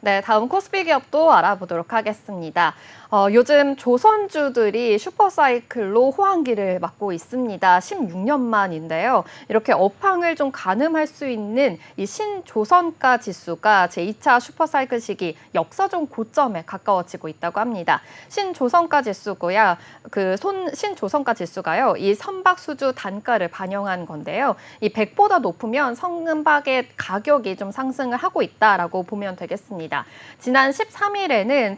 네, 다음 코스피 기업도 알아보도록 하겠습니다. 요즘 조선주들이 슈퍼사이클로 호황기를 맞고 있습니다. 16년 만인데요. 이렇게 업황을 좀 가늠할 수 있는 이 신조선가 지수가 제2차 슈퍼사이클 시기 역사적 고점에 가까워지고 있다고 합니다. 신조선가 지수고요. 신조선가 지수가요. 이 선박수주 단가를 반영한 건데요. 이 100보다 높으면 선박의 가격이 좀 상승을 하고 있다라고 보면 되겠습니다. 지난 13일에는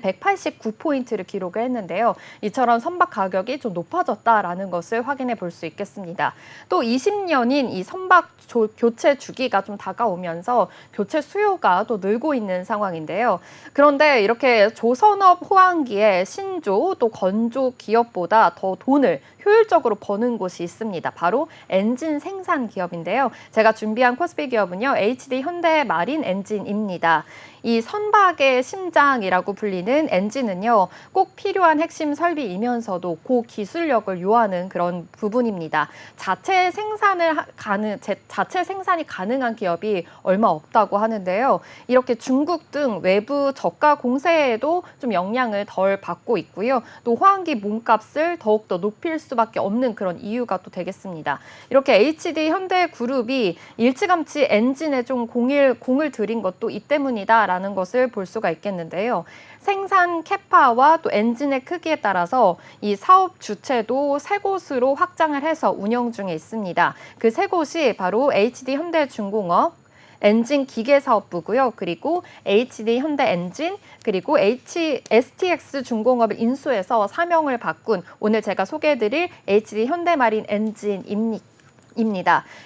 189포인트를 기록을 했는데요. 이처럼 선박 가격이 좀 높아졌다라는 것을 확인해 볼 수 있겠습니다. 또 20년인 이 선박 교체 주기가 좀 다가오면서 교체 수요가 또 늘고 있는 상황인데요. 그런데 이렇게 조선업 호황기에 신조 또 건조 기업보다 더 돈을 효율적으로 버는 곳이 있습니다. 바로 엔진 생산 기업인데요. 제가 준비한 코스피 기업은요. HD 현대 마린 엔진입니다. 이 선박의 심장이라고 불리는 엔진은요. 꼭 필요한 핵심 설비이면서도 고기술력을 요하는 그런 부분입니다. 자체 생산이 가능한 기업이 얼마 없다고 하는데요. 이렇게 중국 등 외부 저가 공세에도 좀 영향을 덜 받고 있고요. 또 호황기 몸값을 더욱더 높일 수밖에 없는 그런 이유가 또 되겠습니다. 이렇게 HD 현대그룹이 일찌감치 엔진에 좀 공을 들인 것도 이 때문이다라는 것을 볼 수가 있겠는데요. 생산 캐파와 또 엔진의 크기에 따라서 이 사업 주체도 세 곳으로 확장을 해서 운영 중에 있습니다. 그 세 곳이 바로 HD 현대중공업, 엔진 기계사업부고요. 그리고 HD 현대엔진, 그리고 STX 중공업을 인수해서 사명을 바꾼 오늘 제가 소개해드릴 HD 현대마린 엔진입니다.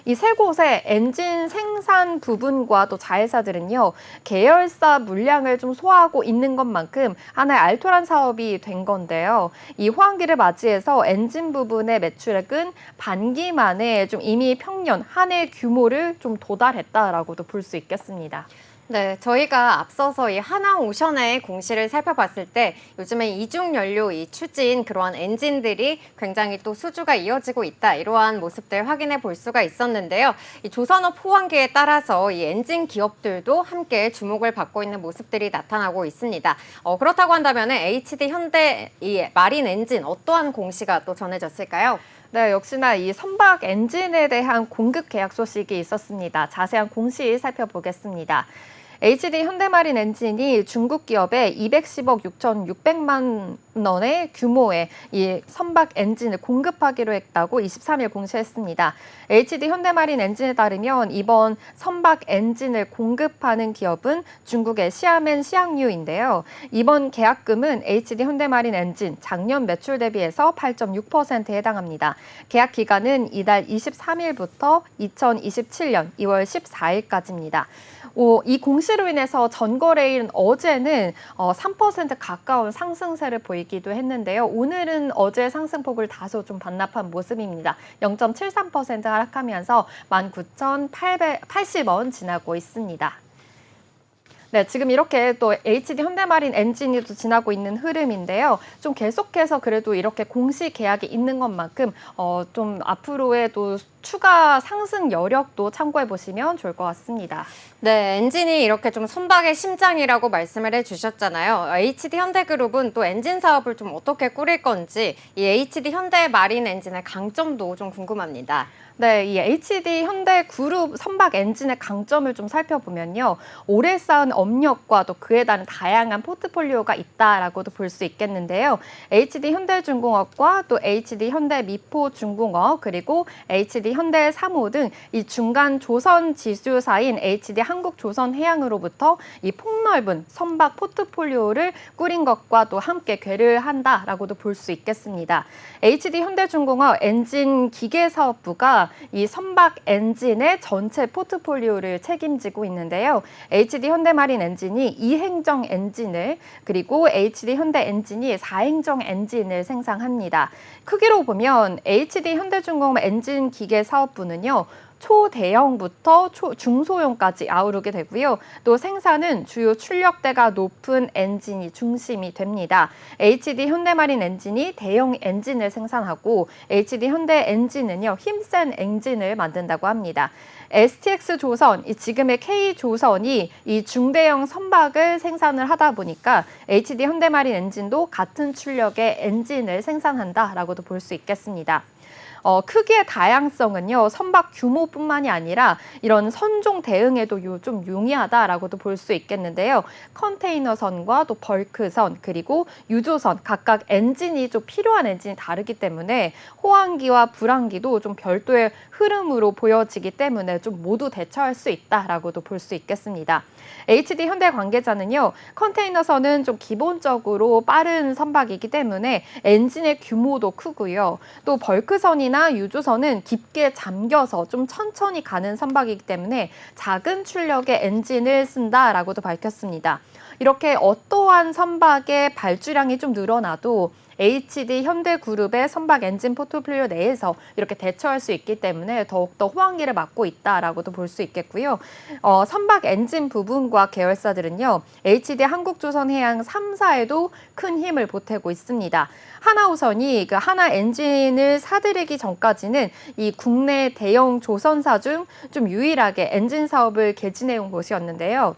이 세 곳의 엔진 생산 부분과 또 자회사들은요, 계열사 물량을 좀 소화하고 있는 것만큼 하나의 알토란 사업이 된 건데요. 이 호황기를 맞이해서 엔진 부분의 매출액은 반기 만에 좀 이미 평년 한 해 규모를 좀 도달했다라고도 볼 수 있겠습니다. 네, 저희가 앞서서 이 하나오션의 공시를 살펴봤을 때 요즘에 이중 연료 이 추진 그러한 엔진들이 굉장히 또 수주가 이어지고 있다. 이러한 모습들 확인해 볼 수가 있었는데요. 이 조선업 호황기에 따라서 이 엔진 기업들도 함께 주목을 받고 있는 모습들이 나타나고 있습니다. 그렇다고 한다면 HD 현대 이 마린 엔진 어떠한 공시가 또 전해졌을까요? 네, 역시나 이 선박 엔진에 대한 공급 계약 소식이 있었습니다. 자세한 공시 살펴보겠습니다. HD 현대마린 엔진이 중국 기업에 210억 6,600만 원의 규모의 이 선박 엔진을 공급하기로 했다고 23일 공시했습니다. HD 현대마린 엔진에 따르면 이번 선박 엔진을 공급하는 기업은 중국의 시아멘 시앙유인데요. 이번 계약금은 HD 현대마린 엔진 작년 매출 대비해서 8.6%에 해당합니다. 계약 기간은 이달 23일부터 2027년 2월 14일까지입니다. 이 공시로 인해서 전거래일 어제는 3% 가까운 상승세를 보이기도 했는데요. 오늘은 어제 상승폭을 다소 좀 반납한 모습입니다. 0.73% 하락하면서 19,880원 지나고 있습니다. 네, 지금 이렇게 또 HD 현대마린 엔진이 또 지나고 있는 흐름인데요. 좀 계속해서 그래도 이렇게 공시 계약이 있는 것만큼 좀 앞으로의 또 추가 상승 여력도 참고해 보시면 좋을 것 같습니다. 네, 엔진이 이렇게 좀 선박의 심장이라고 말씀을 해주셨잖아요. HD 현대그룹은 또 엔진 사업을 좀 어떻게 꾸릴 건지 이 HD 현대마린 엔진의 강점도 좀 궁금합니다. 네, 이 HD 현대그룹 선박 엔진의 강점을 좀 살펴보면요. 오래 쌓은 업력과 또 그에 따른 다양한 포트폴리오가 있다라고도 볼 수 있겠는데요. HD 현대중공업과 또 HD 현대미포중공업 그리고 HD 현대사모 등 이 중간 조선 지주사인 HD 한국조선해양으로부터 이 폭넓은 선박 포트폴리오를 꾸린 것과 또 함께 궤를 한다라고도 볼 수 있겠습니다. HD 현대중공업 엔진 기계사업부가 이 선박 엔진의 전체 포트폴리오를 책임지고 있는데요. HD 현대마린 엔진이 2행정 엔진을 그리고 HD 현대 엔진이 4행정 엔진을 생산합니다. 크기로 보면 HD 현대중공업 엔진 기계 사업부는요. 초대형부터 중소형까지 아우르게 되고요. 또 생산은 주요 출력대가 높은 엔진이 중심이 됩니다. HD 현대마린 엔진이 대형 엔진을 생산하고 HD 현대 엔진은요, 힘센 엔진을 만든다고 합니다. STX 조선, 지금의 K 조선이 이 중대형 선박을 생산을 하다 보니까 HD 현대마린 엔진도 같은 출력의 엔진을 생산한다라고도 볼 수 있겠습니다. 크기의 다양성은요, 선박 규모뿐만이 아니라 이런 선종 대응에도 좀 용이하다라고도 볼 수 있겠는데요. 컨테이너선과 또 벌크선 그리고 유조선 각각 엔진이 좀 필요한 엔진이 다르기 때문에 호황기와 불황기도 좀 별도의 흐름으로 보여지기 때문에 좀 모두 대처할 수 있다라고도 볼 수 있겠습니다. HD 현대 관계자는요, 컨테이너선은 좀 기본적으로 빠른 선박이기 때문에 엔진의 규모도 크고요. 또 벌크선이나 유조선은 깊게 잠겨서 좀 천천히 가는 선박이기 때문에 작은 출력의 엔진을 쓴다라고도 밝혔습니다. 이렇게 어떠한 선박의 발주량이 좀 늘어나도 HD 현대그룹의 선박 엔진 포트폴리오 내에서 이렇게 대처할 수 있기 때문에 더욱더 호황기를 맞고 있다라고도 볼 수 있겠고요. 선박 엔진 부분과 계열사들은요, HD 한국조선해양 3사에도 큰 힘을 보태고 있습니다. 하나우선이 그 하나 엔진을 사들이기 전까지는 이 국내 대형 조선사 중 좀 유일하게 엔진 사업을 개진해온 곳이었는데요.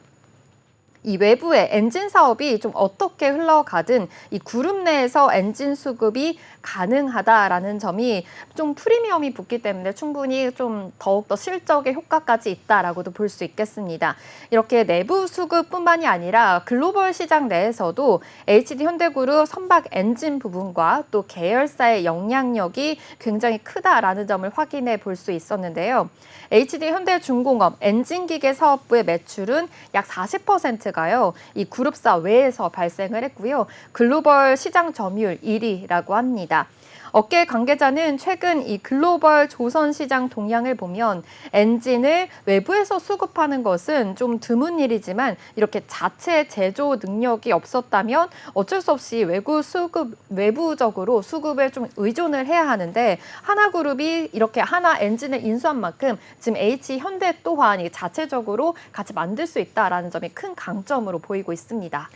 이 외부의 엔진 사업이 좀 어떻게 흘러가든 이 그룹 내에서 엔진 수급이 가능하다라는 점이 좀 프리미엄이 붙기 때문에 충분히 좀 더욱더 실적의 효과까지 있다라고도 볼 수 있겠습니다. 이렇게 내부 수급뿐만이 아니라 글로벌 시장 내에서도 HD 현대그룹 선박 엔진 부분과 또 계열사의 영향력이 굉장히 크다라는 점을 확인해 볼 수 있었는데요. HD 현대중공업 엔진기계 사업부의 매출은 약 40%가요. 이 그룹사 외에서 발생을 했고요. 글로벌 시장 점유율 1위라고 합니다. 업계 관계자는 최근 이 글로벌 조선 시장 동향을 보면 엔진을 외부에서 수급하는 것은 좀 드문 일이지만 이렇게 자체 제조 능력이 없었다면 어쩔 수 없이 외부적으로 수급에 좀 의존을 해야 하는데 하나그룹이 이렇게 하나 엔진을 인수한 만큼 지금 H현대 또한 자체적으로 같이 만들 수 있다라는 점이 큰 강점으로 보이고 있습니다.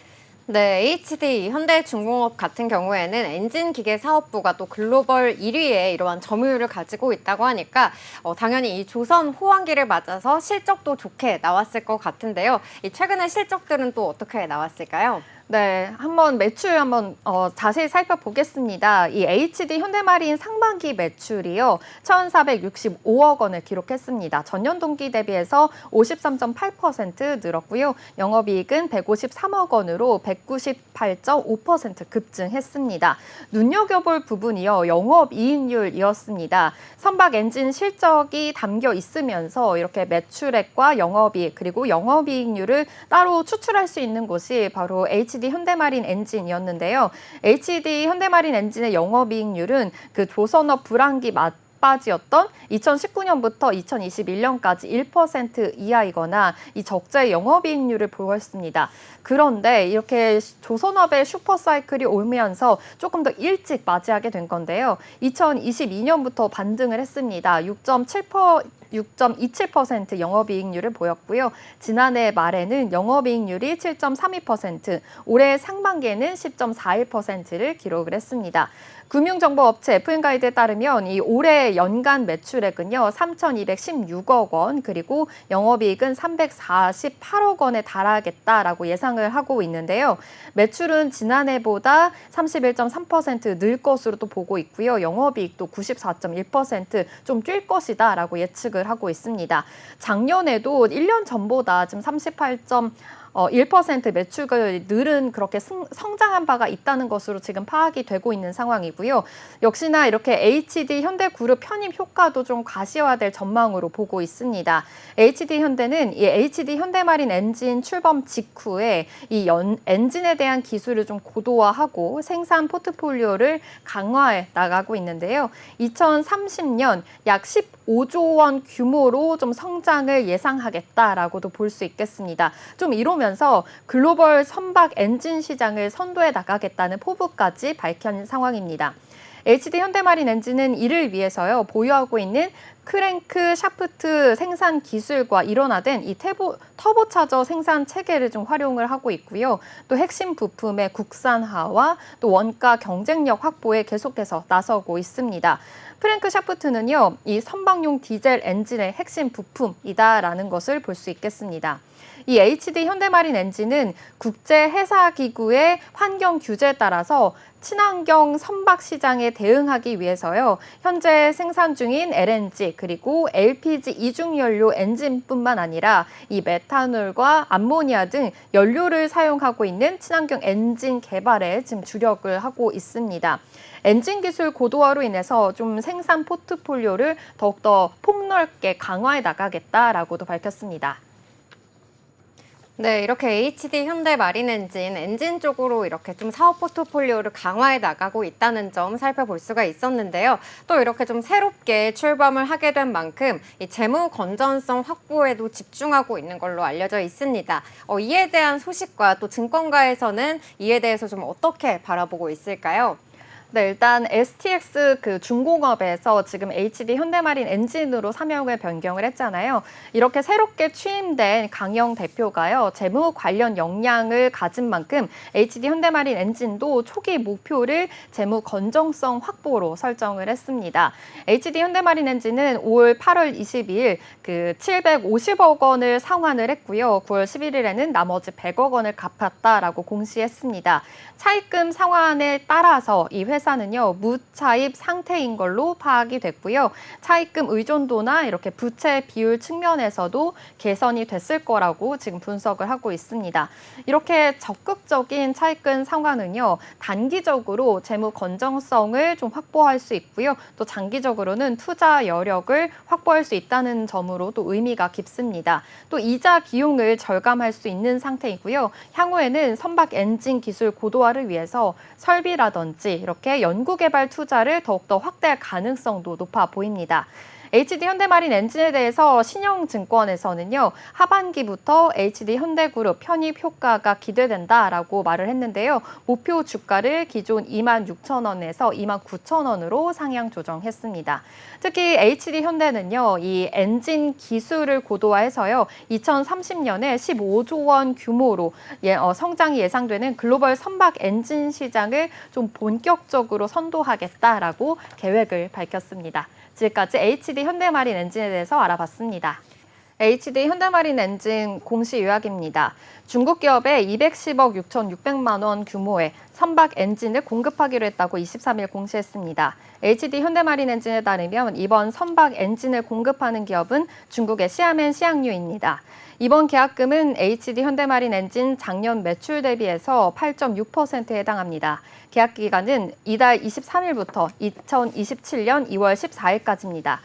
네, HD 현대중공업 같은 경우에는 엔진 기계 사업부가 또 글로벌 1위에 이러한 점유율을 가지고 있다고 하니까 당연히 이 조선 호황기를 맞아서 실적도 좋게 나왔을 것 같은데요. 이 최근의 실적들은 또 어떻게 나왔을까요? 네, 매출 자세히 살펴보겠습니다. 이 HD 현대마린 상반기 매출이요, 1,465억 원을 기록했습니다. 전년 동기 대비해서 53.8% 늘었고요. 영업이익은 153억 원으로 198.5% 급증했습니다. 눈여겨볼 부분이요, 영업이익률이었습니다. 선박 엔진 실적이 담겨 있으면서 이렇게 매출액과 영업이익 그리고 영업이익률을 따로 추출할 수 있는 곳이 바로 HD 현대마린 엔진이었는데요. HD 현대마린 엔진의 영업이익률은 그 조선업 불황기 맞바지였던 2019년부터 2021년까지 1% 이하이거나 이 적자의 영업이익률을 보였습니다. 그런데 이렇게 조선업의 슈퍼사이클이 오면서 조금 더 일찍 맞이하게 된 건데요. 2022년부터 반등을 했습니다. 6.27% 영업이익률을 보였고요. 지난해 말에는 영업이익률이 7.32%, 올해 상반기에는 10.41%를 기록을 했습니다. 금융정보업체 FM가이드에 따르면 이 올해 연간 매출액은요, 3,216억 원, 그리고 영업이익은 348억 원에 달하겠다라고 예상을 하고 있는데요. 매출은 지난해보다 31.3% 늘 것으로 또 보고 있고요. 영업이익도 94.1% 좀 뛸 것이다라고 예측을 하고 있습니다. 작년에도 1년 전보다 지금 1% 매출을 늘은 그렇게 성장한 바가 있다는 것으로 지금 파악이 되고 있는 상황이고요. 역시나 이렇게 HD 현대그룹 편입 효과도 좀 가시화될 전망으로 보고 있습니다. HD 현대는 이 HD 현대마린 엔진 출범 직후에 이 엔진에 대한 기술을 좀 고도화하고 생산 포트폴리오를 강화해 나가고 있는데요. 2030년 약 15조 원 규모로 좀 성장을 예상하겠다라고도 볼 수 있겠습니다. 좀 이러면서 글로벌 선박 엔진 시장을 선도해 나가겠다는 포부까지 밝힌 상황입니다. HD 현대마린 엔진은 이를 위해서요, 보유하고 있는 크랭크 샤프트 생산 기술과 일원화된 이 터보차저 생산 체계를 좀 활용을 하고 있고요. 또 핵심 부품의 국산화와 또 원가 경쟁력 확보에 계속해서 나서고 있습니다. 크랭크 샤프트는요, 이 선박용 디젤 엔진의 핵심 부품이다라는 것을 볼 수 있겠습니다. 이 HD 현대마린 엔진은 국제해사기구의 환경 규제에 따라서 친환경 선박 시장에 대응하기 위해서요, 현재 생산 중인 LNG 그리고 LPG 이중연료 엔진뿐만 아니라 이 메탄올과 암모니아 등 연료를 사용하고 있는 친환경 엔진 개발에 지금 주력을 하고 있습니다. 엔진 기술 고도화로 인해서 좀 생산 포트폴리오를 더욱더 폭넓게 강화해 나가겠다라고도 밝혔습니다. 네, 이렇게 HD 현대마린 엔진 쪽으로 이렇게 좀 사업 포트폴리오를 강화해 나가고 있다는 점 살펴볼 수가 있었는데요. 또 이렇게 좀 새롭게 출범을 하게 된 만큼 이 재무 건전성 확보에도 집중하고 있는 걸로 알려져 있습니다. 이에 대한 소식과 또 증권가에서는 이에 대해서 좀 어떻게 바라보고 있을까요? 네, 일단 STX 중공업에서 지금 HD 현대마린 엔진으로 사명을 변경을 했잖아요. 이렇게 새롭게 취임된 강영 대표가요, 재무 관련 역량을 가진 만큼 HD 현대마린 엔진도 초기 목표를 재무 건전성 확보로 설정을 했습니다. HD 현대마린 엔진은 올 8월 22일 750억 원을 상환을 했고요. 9월 11일에는 나머지 100억 원을 갚았다라고 공시했습니다. 차입금 상환에 따라서 이 회사는요, 무차입 상태인 걸로 파악이 됐고요. 차입금 의존도나 이렇게 부채 비율 측면에서도 개선이 됐을 거라고 지금 분석을 하고 있습니다. 이렇게 적극적인 차입금 상환은요, 단기적으로 재무 건전성을 좀 확보할 수 있고요. 또 장기적으로는 투자 여력을 확보할 수 있다는 점으로도 의미가 깊습니다. 또 이자 비용을 절감할 수 있는 상태이고요. 향후에는 선박 엔진 기술 고도화를 위해서 설비라든지 이렇게 연구개발 투자를 더욱더 확대할 가능성도 높아 보입니다. HD 현대마린 엔진에 대해서 신영증권에서는요, 하반기부터 HD 현대그룹 편입 효과가 기대된다라고 말을 했는데요. 목표 주가를 기존 26,000원에서 29,000원으로 상향 조정했습니다. 특히 HD 현대는요, 이 엔진 기술을 고도화해서요, 2030년에 15조 원 규모로 성장이 예상되는 글로벌 선박 엔진 시장을 좀 본격적으로 선도하겠다라고 계획을 밝혔습니다. 지금까지 HD 현대마린 엔진에 대해서 알아봤습니다. HD 현대마린 엔진 공시 요약입니다. 중국 기업에 210억 6,600만 원 규모의 선박 엔진을 공급하기로 했다고 23일 공시했습니다. HD 현대마린 엔진에 따르면 이번 선박 엔진을 공급하는 기업은 중국의 시아멘 시앙유입니다. 이번 계약금은 HD 현대마린 엔진 작년 매출 대비해서 8.6%에 해당합니다. 계약 기간은 이달 23일부터 2027년 2월 14일까지입니다.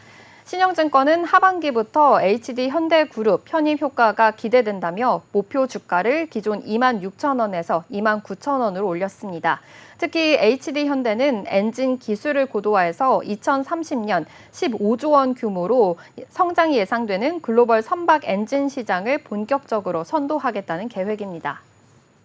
신영증권은 하반기부터 HD 현대그룹 편입 효과가 기대된다며 목표 주가를 기존 26,000원에서 29,000원으로 올렸습니다. 특히 HD 현대는 엔진 기술을 고도화해서 2030년 15조 원 규모로 성장이 예상되는 글로벌 선박 엔진 시장을 본격적으로 선도하겠다는 계획입니다.